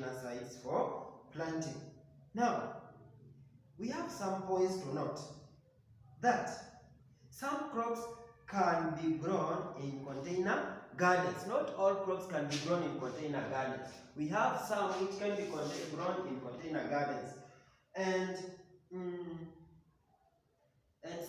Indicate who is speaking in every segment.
Speaker 1: container sites for planting. Now, we have some points to note that some crops can be grown in container gardens. Not all crops can be grown in container gardens. We have some which can be grown in container gardens, and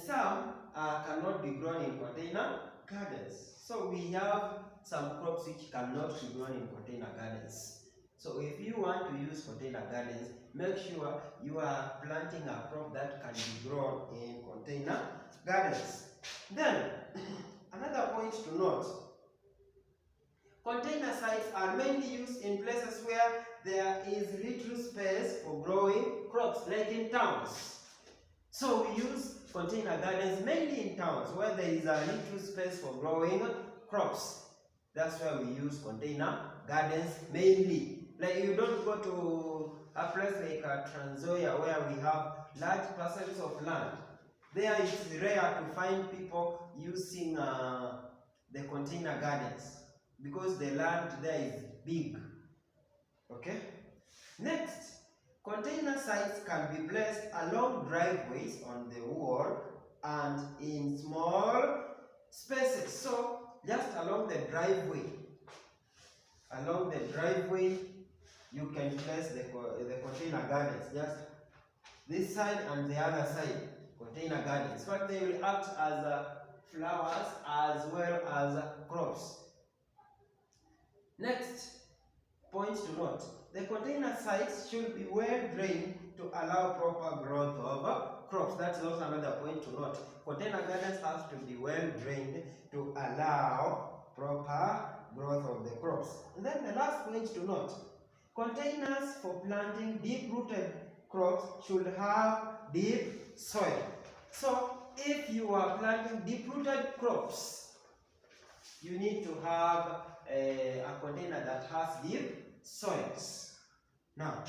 Speaker 1: some cannot be grown in container gardens. So we have some crops which cannot be grown in container gardens. So if you want to use container gardens, make sure you are planting a crop that can be grown in container gardens. Then, another point to note, container sites are mainly used in places where there is little space for growing crops, like in towns. So we use container gardens mainly in towns where there is a little space for growing crops. That's why we use container gardens mainly. Like you don't go to a place like Trans Nzoia where we have large parcels of land. There it's rare to find people using the container gardens because the land there is big. Okay? Next, container sites can be placed along driveways on the wall and in small spaces. So, just along the driveway, you can place the container gardens. Just this side and the other side, container gardens. But they will act as flowers as well as crops. Next point to note, the container sites should be well drained to allow proper growth of crops. That's also another point to note. Container gardens have to be well drained to allow proper growth of the crops. And then the last point to note, containers for planting deep-rooted crops should have deep soil. So if you are planting deep-rooted crops, you need to have a container that has deep soils. Now,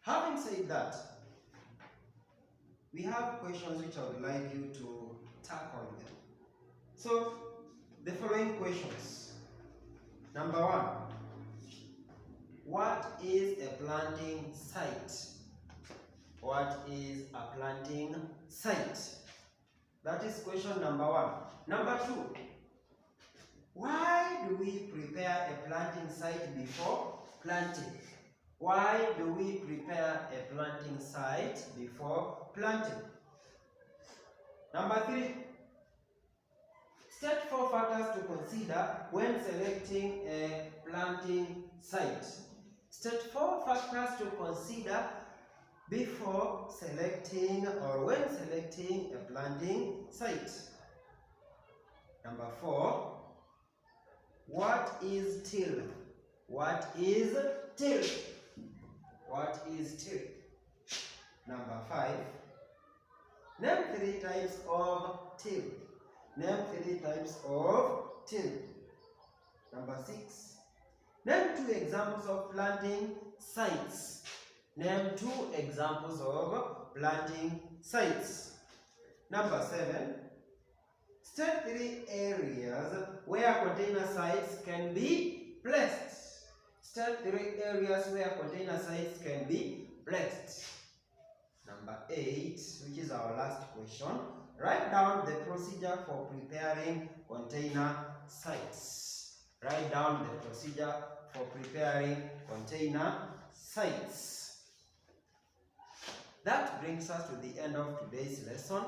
Speaker 1: having said that, we have questions which I would like you to tackle them. So, the following questions. Number 1. What is a planting site? What is a planting site? That is question number 1. Number 2. Why do we prepare a planting site before planting? Why do we prepare a planting site before planting? Number 3. State 4 factors to consider when selecting a planting site. State 4 factors to consider before selecting or when selecting a planting site. Number 4. What is till? What is till? What is till? Number 5. Name 3 types of till. Name 3 types of till. Number 6. Name 2 examples of planting sites. Name 2 examples of planting sites. Number 7. State 3 areas where container sites can be placed. State 3 areas where container sites can be placed. Number 8, which is our last question. Write down the procedure for preparing container sites. Write down the procedure for preparing container sites. That brings us to the end of today's lesson.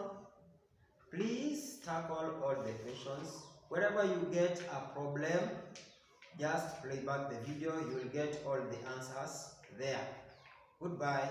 Speaker 1: Please tackle all the questions. Wherever you get a problem, just play back the video. You will get all the answers there. Goodbye.